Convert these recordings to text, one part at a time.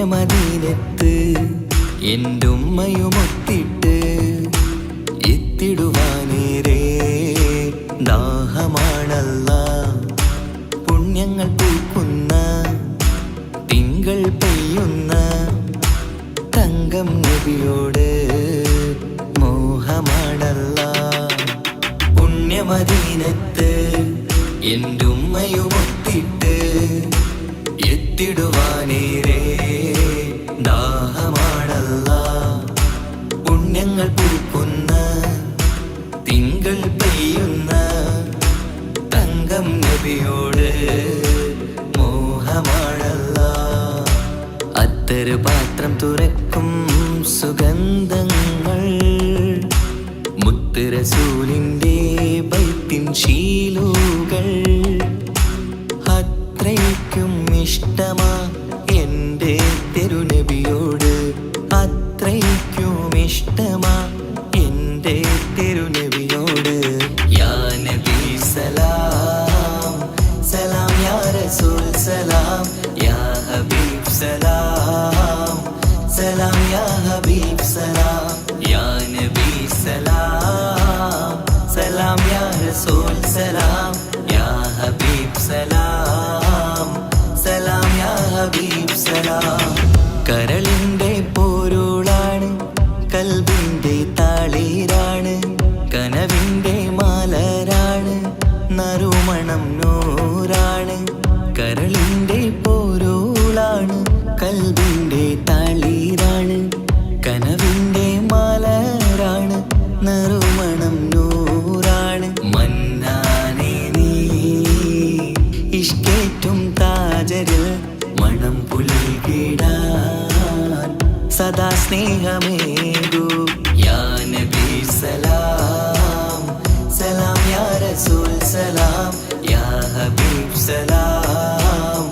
പുണ്യമദീനത്ത് എന്റുമ്മയുമൊത്തിട്ട് എത്തിടുവാനേറെ ദാഹമാണല്ലാ. പുണ്യങ്ങൾ പൂക്കുന്ന തിങ്കൾ പെയ്യുന്ന തങ്കം നബിയോട് മോഹമാണല്ലാ. പുണ്യമദീനത്ത് എന്റുമ്മയുമൊത്തിട്ട് എത്തിടുവാനേറെ ദാഹമാണല്ലാ. പുണ്യങ്ങൾ പൂക്കുന്ന തിങ്കൾ പെയ്യുന്ന തങ്കം നബിയോട് മോഹമാണല്ലാ. അത്തറ് പാത്രം തുറക്കും സുഗന്ധങ്ങൾ മുത്ത് റസൂലിന്റെ ബൈത്തിൻ ശീലുകൾ. അത്രയ്ക്കും ഇഷ്ടമാ എൻ്റെ തിരുനബിയോട്, അത്രയ്ക്കും ഇഷ്ടമാ എൻ്റെ തിരുനബിയോട്. യാ നബി സലാം സലാം, യാ റസൂൽ സലാം, യാ ഹബീബ് സലാം സലാം, യാ ഹബീബ് സലാം. യാ നബി സലാം സലാം, യാ റസൂൽ സലാം, യാ ഹബീബ് സലാം സലാം, യാ ഹബീബ് സലാം. കരളിൻ്റെ പോരുളാണ്, കൽബിൻ്റെ താളീരാണ്, കനവിൻ്റെ മാലരാണ്, നറുമണം നൂറാണ്. കരളിൻ്റെ പോരുളാണ്, കൽബിൻ്റെ താളീരാണ്, കനവിൻ്റെ മാലരാണ്, നറുമണം നൂറാണ്. മന്നാനേ നീ ഇഷ്കേറ്റും താജരിൽ മണം പുൽകിടാൻ സദാ സ്നേഹമേകൂ. യാ നബി സലാം സലാം, യാ റസൂൽ സലാം, യാ ഹബീബ് സലാം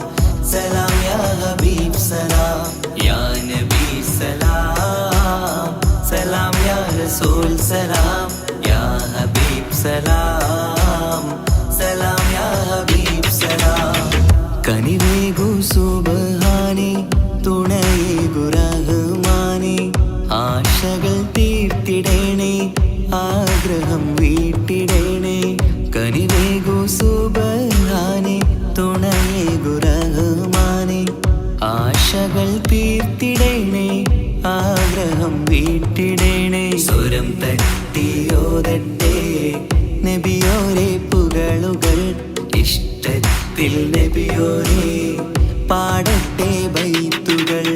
സലാം, യാ ഹബീബ് സലാം. യാ നബി സലാം സലാം, യാ റസൂൽ സലാം, യാ ഹബീബ് സലാം സലാം, യാ ഹബീബ് സലാം. കനിവേകു സുബ്ഹാനേ, തുണയേകു റഹ്മാനേ, ആശകൾ തീർത്തിടേണേ, ആഗ്രഹം വീട്ടിടേണേ. കനിവേകു സുബ്ഹാനേ, തുണയേകു റഹ്മാനേ, ആശകൾ തീർത്തിടേണേ, ആഗ്രഹം വീട്ടിടേണേ. സ്വരം തട്ടിയോതട്ടെ നബിയോരെ പുകളുകൾ, ഇഷ്ടത്തിൽ നബിയോരെ പാടട്ടെ ബൈത്തുകൾ.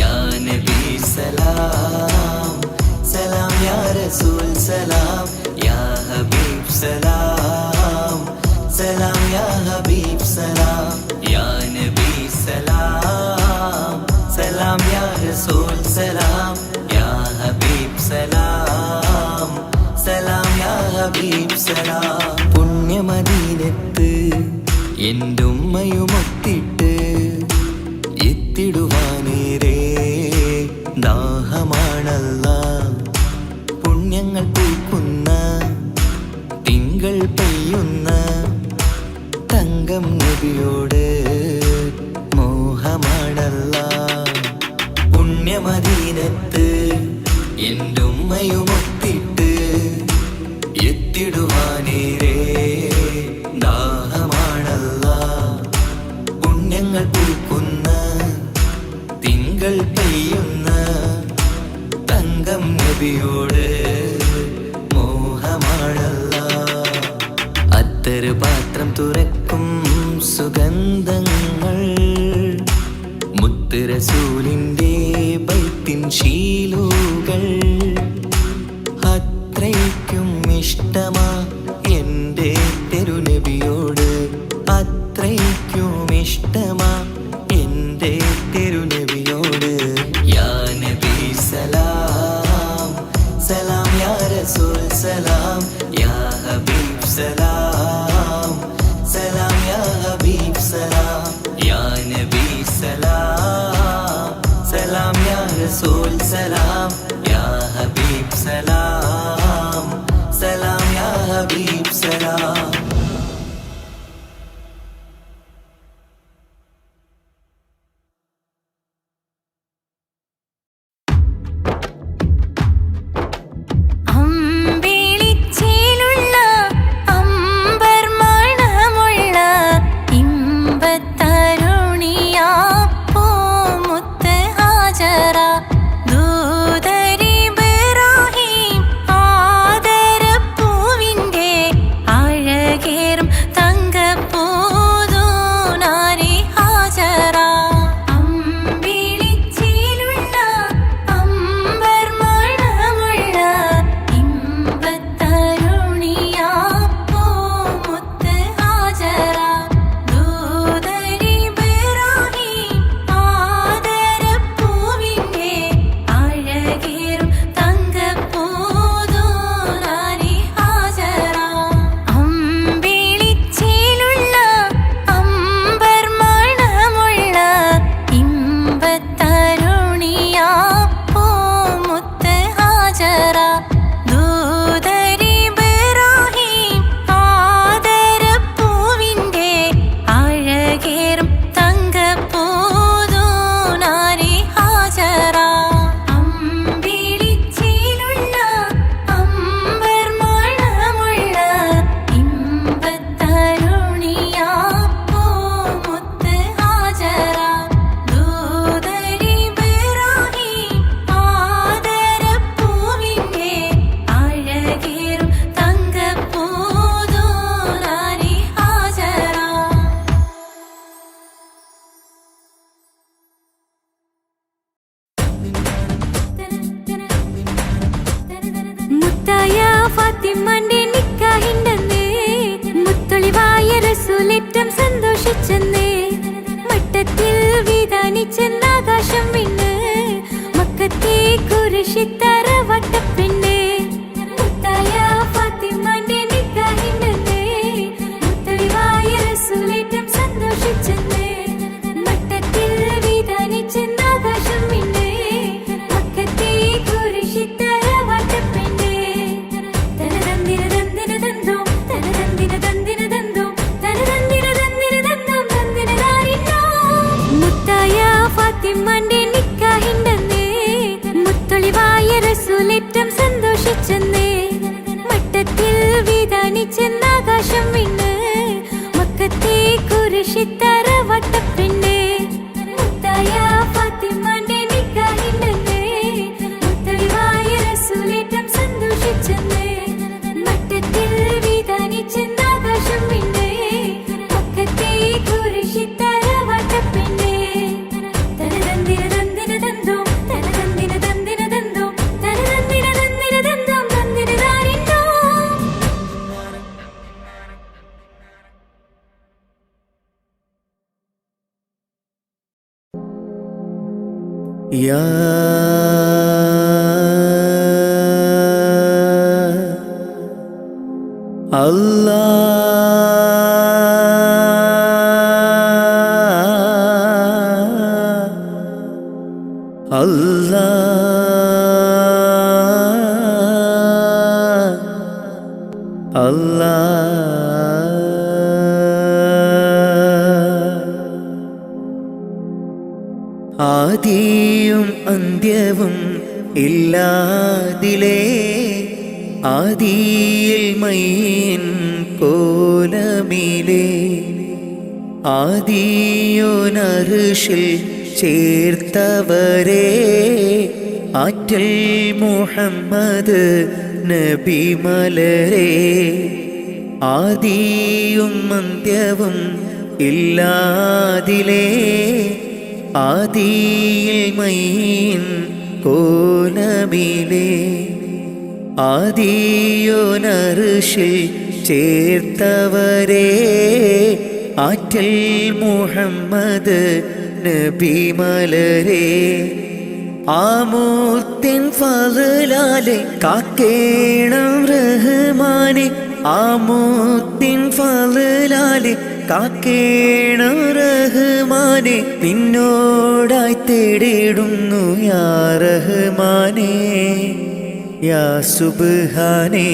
യാ നബി സലാം സലാം, യാ റസൂൽ സലാം, യാ ഹബീബ് സലാം സലാം, യാ ഹബീബ് സലാം. യാ നബി സലാം സലാം, യാ റസൂൽ സലാം, യാ ഹബീബ് സലാം സലാം, യാ ഹബീബ് സലാം. പുണ്യമദീനത്ത് എന്റുമ്മയുമൊത്തിട്ട് എത്തിടുവാനേറെ ദാഹമാണല്ലാ. പുണ്യങ്ങൾ പൂക്കുന്ന തിങ്കൾ പെയ്യുന്ന തങ്കം നബിയോട് മോഹമാണല്ലാ. പുണ്യമദീനത്ത് എന്റുമ്മയുമൊത്തിട്ട് എത്തിടുവാനേറെ ദാഹമാണല്ലാ. പുണ്യങ്ങൾ പൂക്കുന്ന തിങ്കൾ പെയ്യുന്ന തങ്കം നബിയോട് മോഹമാണല്ലാ. അത്തറ് പാത്രം തുറക്കും സുഗന്ധങ്ങൾ മുത്ത് റസൂലിന്റെ ബൈത്തിൻ ശീലുകൾ. അത്രയ്ക്കും ഇഷ്ടമാ എൻ്റെ തിരുനബിയോട്, അത്രയ്ക്കും ഇഷ്ടമാ എൻ്റെ തിരുനബിയോട്. യാ നബി സലാം സലാം, യാ റസൂൽ സലാം, യാ ഹബീബ് സലാം സലാം, യാ ഹബീബ് സലാം. യാ നബി സലാം സലാം, യാ റസൂൽ സലാം, യാ ഹബീബ് സലാം സലാം, യാ ഹബീബ് സലാം. വീതാനിച്ചെന്നാകാശം വിണ്ണ് മക്കത്തെ കുരിശിത്തറ വട്ടപ്പെണ്ണ് മുത്തായ ഫാത്തിമാന്റെ നിക്കാഹിണ്ടെന്ന് മുത്തളിവായ റസൂലേറ്റം സന്തോഷിച്ചെന്ന് മട്ടത്തിൽ വീതാനിച്ചെന്നാകാശം വിണ്ണ് മക്കത്തെ കുരിശിത്തറ വട്ടപ്പെണ്ണ് തനതന്തിര തന്തിര തന്തോ തനതന്തിര തന്തിര തന്തോ തനതന്തിര തന്തിര തന്തോ തന്തിര താരിന്നോ മുത്തായ ഫാത്തിമാന്റെ നിക്കാഹിണ്ടെന്ന് മുത്തളിവായ റസൂലേറ്റം സന്തോഷിച്ചെന്ന് മട്ടത്തിൽ വീതാനിച്ചെന്നാകാശം വിണ്ണ് മക്കത്തെ കുരിശിത്തറ വട്ടപ്പെണ്ണ് മുത്തായ ഫാത്തിമാന്റെ നിക്കാഹിണ്ടെന്ന് മുത്തളിവായ റസൂലേറ്റം സന്തോഷിച്ചെന്ന് മട്ടത്തിൽ വീതാനിച്ചെന്നാകാശം വിണ്ണ് മക്കത്തെ കുരിശിത്തറ വട്ടപ്പെണ്ണ് തനതന്തിര തന്തിര തന്തോ തനതന്തിര തന്തിര തന്തോ തനതന്തിര തന്തിര തന്തോ തന്തിര താരിന്നോ യാ ആദിയും അന്ത്യവും ഇല്ലാതിലേ ആദിയിൽ മൈൻ കോലമിലേ ആദിയോനർഷിൽ ചേർത്തവരേ ആറ്റൽ മുഹമ്മദ് നബി മലരേ ആദിയും അന്ത്യവും ഇല്ലാതിലേ ആദിയിൽ മൈൻ കോലമിലേ ആദിയോനർഷിൽ ചേർത്തവരേ ആറ്റൽ മുഹമ്മദ് നബി മലരേ ആമൂർത്തിൻ ഫളലാലെ കാക്കേണം റഹ്മാനെ ആമൂർത്തിൻ ഫളലാലെ കാക്കേണം റഹ്മാനെ നിന്നോടായി തേടിടുന്നു യാ റഹ്മാനേ യാ സുബ്ഹാനേ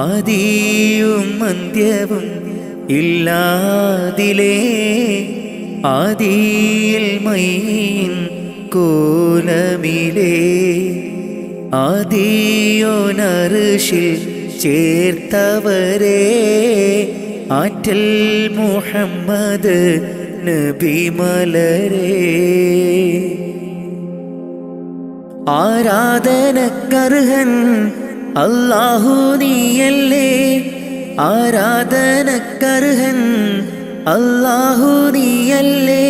ആദിയും അന്ത്യവും ഇല്ലാതിലേ ആദിയിൽ മൈൻ കോലമിലേ ആദിയോനർഷിൽ ചേർത്തവരേ ആറ്റൽ മുഹമ്മദ് നബി മലരേ ആരാധനക്കർഹൻ അല്ലാഹു നീയല്ലേ ആരാധനക്കർഹൻ അല്ലാഹു നീയല്ലേ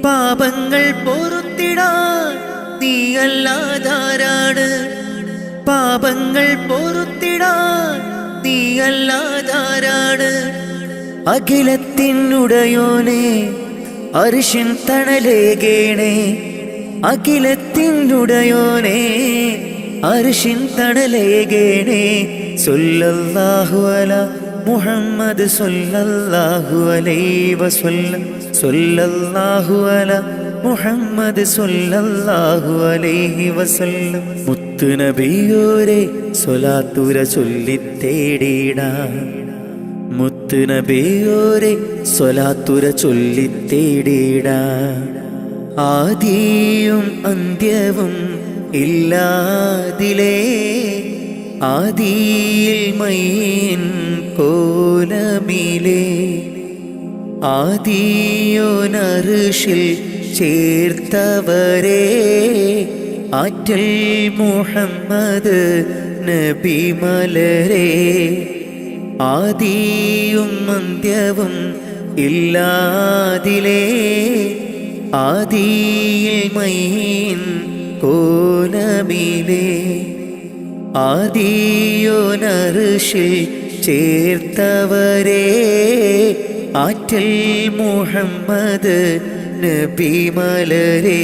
പാപങ്ങൾ പൊറുത്തിടാൻ നീയല്ലാതാരാണ് പാപങ്ങൾ പൊറുത്തിടാൻ നീയല്ലാതാരാണ് അഖിലത്തിനുടയോനെ അർശിൻ തണലേകേണേ അഖിലത്തിനുടയോനെ അർശിൻ തണലേകേണേ സല്ലല്ലാഹു അലാ മുഹമ്മദ് സല്ലല്ലാഹു അലൈഹി വസല്ലം സല്ലല്ലാഹു അലാ മുഹമ്മദ് സല്ലല്ലാഹു അലൈഹി വസല്ലം മുത്തു നബിയോരെ സ്വലാത്തുര ചൊല്ലിത്തേടിടാം മുത്തു നബിയോരെ സ്വലാത്തുര ചൊല്ലിത്തേടിടാം ആദിയും അന്ത്യവും ഇല്ലാതിലേ ആദിയിൽ മൈൻ കോലമിലേ ആദിയോനർഷിൽ ചേർത്തവരേ ആറ്റൽ മുഹമ്മദ് നബി മലരേ ആദിയും അന്ത്യവും ഇല്ലാതിലേ ആദിയിൽ മൈൻ കോലമിലേ ആദിയോനർഷിൽ ചേർത്തവരേ ആറ്റൽ മുഹമ്മദ് നബി മലരേ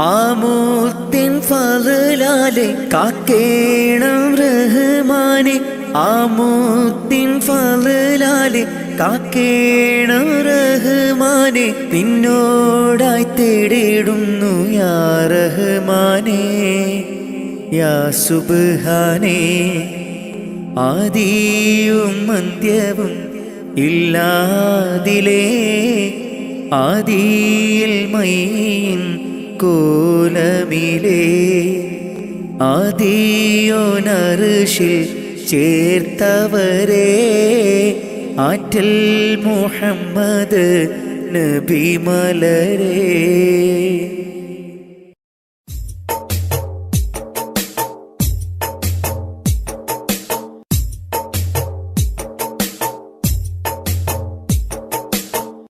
ആമൂത്തിൻ ഫളലാലെ കാക്കേണം റഹ്മാനെ ആമൂത്തിൻ ഫളലാലെ കാക്കേണം റഹ്മാനെ നിന്നോടായി തേടിടുന്നു യാ റഹ്മാനേ യാ സുബ്ഹാനേ ആദിയും അന്ത്യവും ഇല്ലാതിലേ ആദിയിൽ മൈൻ കോലമിലേ ആദിയോനർശിൽ ചേർത്തവരേ ആറ്റൽ മുഹമ്മദ് നബി മലരേ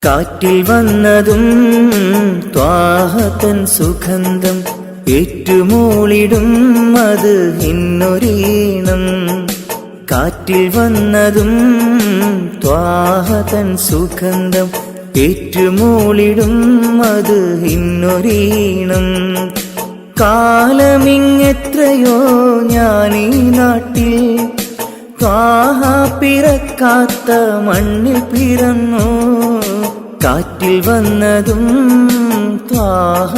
കാറ്റിൽ വന്നതും ത്വാഹതൻ സുഗന്ധം ഏറ്റുമൂളിടും അത് ഇന്നൊരീണം കാറ്റിൽ വന്നതും ത്വാഹതൻ സുഗന്ധം ഏറ്റുമൂളിടും അത് ഇന്നൊരീണം കാലമിങ്ങെത്രയോ ഞാനീ നാട്ടിൽ ത്വാഹ പിറക്കാത്ത മണ്ണിൽ പിറന്നു കാറ്റിൽ വന്നതും ത്വാഹ